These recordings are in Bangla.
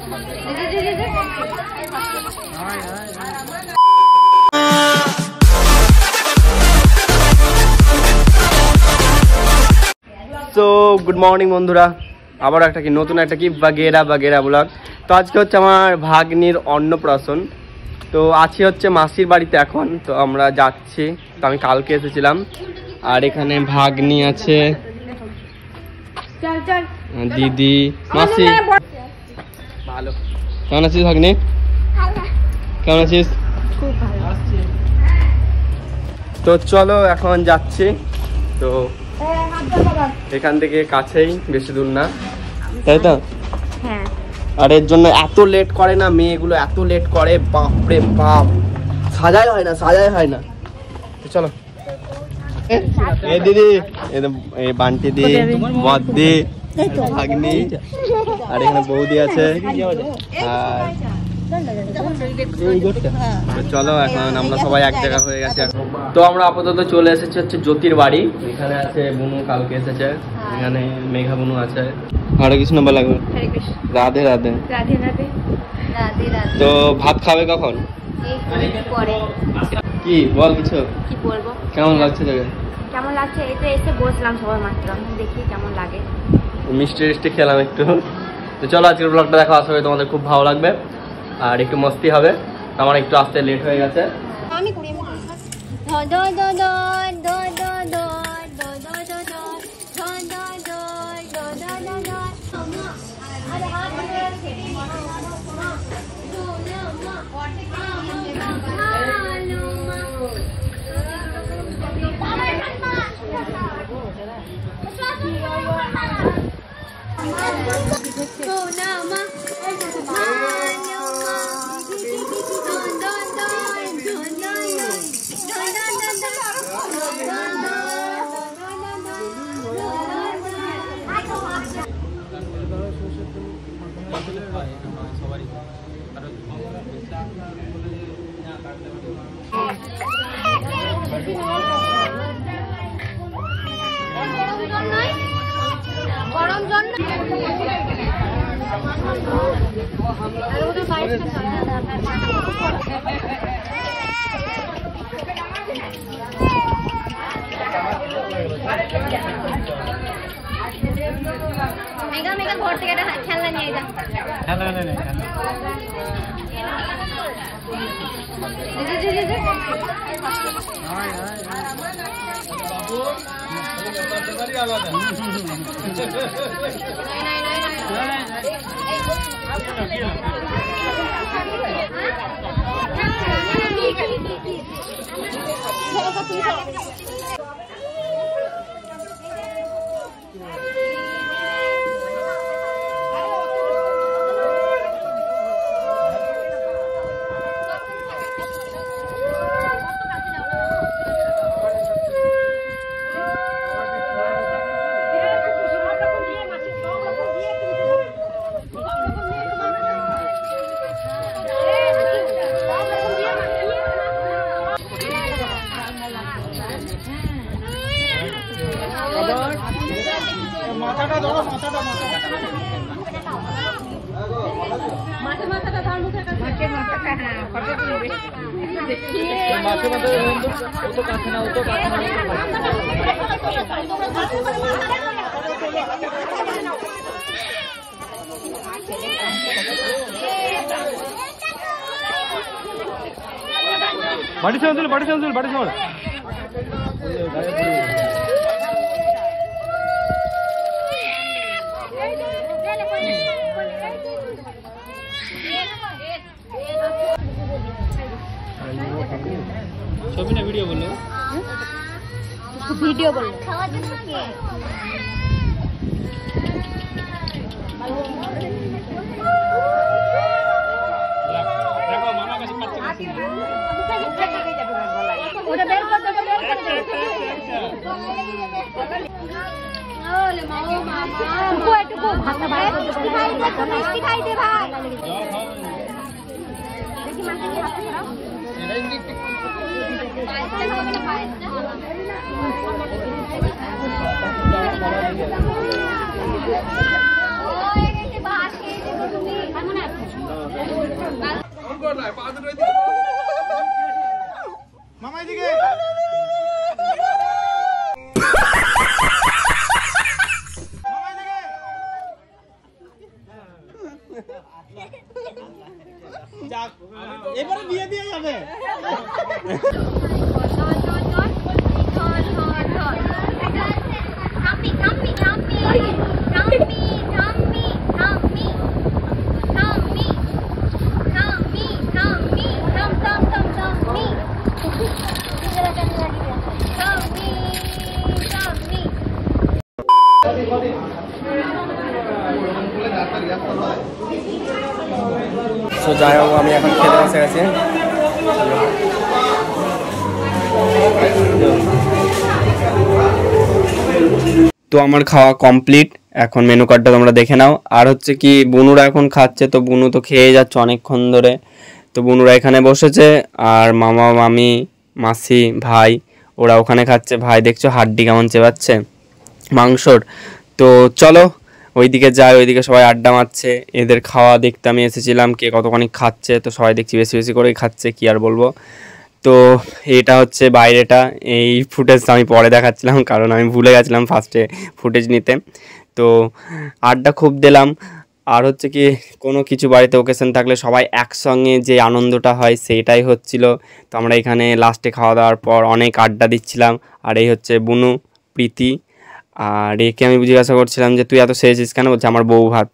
সো গুড মর্নিং বন্ধুরা, আবার একটা কি নতুন একটা কি বাগেরা বাগেরা ব্লগ। তো আজকে হচ্ছে আমার ভাগ্নির অন্নপ্রাশন। তো আছি হচ্ছে মাসির বাড়িতে এখন, তো আমরা যাচ্ছি। তো আমি কালকে এসেছিলাম। আর এখানে ভাগ্নি আছে, দিদি, মাসি। ভালো, কেমন আছিস ভাগ্নি? কেমন আছিস? তো চলো এখন যাচ্ছি। তো এখান থেকে কাছেই, বেশি দূর না, তাই তো? হ্যাঁ। আর এর জন্য এত লেট করে না মেয়েগুলো, এত লেট করে, বাপরে বাপ, সাজাই হয় না। তো চলো। এ দিদি, এই বান্টি দি, বদ্দি, ভাগ্নি, আর এখানে বৌদি আছে। আর চলো এখন আমরা সবাই এক জায়গা হয়ে গেছে। তো আমরা আপাতত চলে এসেছি হচ্ছে জ্যোতির বাড়ি। এখানে আছে বুনু, কালকে এসেছে। এখানে মেঘা বুনু আছে। হরে কৃষ্ণ বলা লাগবে। রাধে রাধে। রাধে রাধে। রাধে রাধে। তো ভাত খাবে কখন? পরে। কি বল, কিছু কি বলবো? কেমন লাগছে তোকে? কেমন লাগছে? এই তো এসে বসলাম সবার মাত্র, দেখি কেমন লাগে। মিষ্টি মিষ্টি খেলাম একটু। তো চলো আজকের ব্লগটা দেখো, আশা করি তোমাদের খুব ভালো লাগবে আর একটু মস্তি হবে। আমার একটু আসতে লেট হয়ে গেছে। আমি করি গরম জল মেঘা মেঘা ঘর থেকে একটা খেলনা নিয়ে যা। বাড়ি চল, বাড়ি চল, বাড়ি চল। ছবি না ভিডিও বললো? ভিডিও বললো। ওটা বের কর, ওটা বের কর। ওলে মাও মামা একটু ভাষা ভাই মিষ্টি খাইতে ভাই। দেখি মাকে হাতে ধরো। ওই গেছে বাস খেয়ে তুমি কেমন আছো? এবারে বিয়ে দিয়ে যাবে। তো যাই হোক আমি এখন খেতে বসে গেছি। তো আমার খাওয়া কমপ্লিট, এখন মেনু কার্ডটা তোমরা দেখে নাও। আর হচ্ছে কি বুনুরা এখন খাচ্ছে, তো বুনু তো খেয়ে যাচ্ছে অনেকক্ষণ ধরে। তো বুনুরা এখানে বসেছে আর মামা মামি মাসি ভাই ওরা ওখানে খাচ্ছে। ভাই দেখছো হাড্ডি কেমন চেবাচ্ছে মাংসর। তো চলো ওইদিকে যাই, ওইদিকে সবাই আড্ডা মারছে। এদের খাওয়া দেখতে আমি এসেছিলাম, কে কতখানি খাচ্ছে। তো সবাই দেখছি বেশি বেশি করেই খাচ্ছে, কি আর বলবো। তো এটা হচ্ছে বাইরেটা, এই ফুটেজটা আমি পরে দেখাচ্ছিলাম কারণ আমি ভুলে গেছিলাম ফার্স্টে ফুটেজ নিতে। তো আড্ডা খুব দিলাম। আর হচ্ছে কি কোনো কিছু বাড়িতে ওকেশন থাকলে সবাই একসঙ্গে যে আনন্দটা হয় সেইটাই হচ্ছিল। তো আমরা এখানে লাস্টে খাওয়া দাওয়ার পর অনেক আড্ডা দিচ্ছিলাম। আর এই হচ্ছে বুনু, প্রীতি। আর একে আমি জিজ্ঞাসা করছিলাম যে তুই এত সেরেছিস কেন, বলছে আমার বউ ভাত।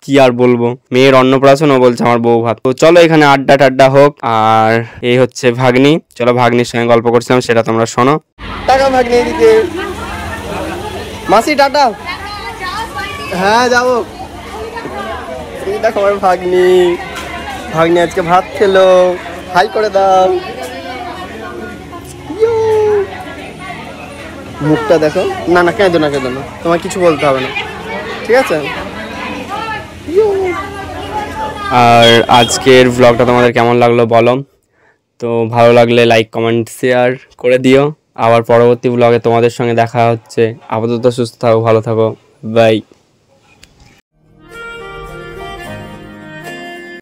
কি আর বলবো, মেয়ের অন্নপ্রাশন, ও বলছে আমার বউ ভাত। তো চলো এখানে আড্ডা টাড্ডা হোক। আর এই হচ্ছে ভাগ্নি, চলো ভাগ্নির সঙ্গে গল্প করছিলাম সেটা তোমরা শোনো। টাকা ভাগ্নি এদিকে, মাসি টাটা। হ্যাঁ যাবো। দেখো আমার ভাগ্নি, ভাগ্নি আজকে ভাত খেলো, হাই করে দাও। মুখটা দেখো। না না কেঁদো না, কেঁদো না, তোমার কিছু বলতে হবে না, ঠিক আছে। আর আজকের ভ্লগটা তোমাদের কেমন লাগলো বলো। তো ভালো লাগলে লাইক কমেন্ট শেয়ার করে দিও। আবার পরবর্তী ভ্লগে তোমাদের সঙ্গে দেখা হচ্ছে। আপাতত সুস্থ থাকো, ভালো থাকো, বাই।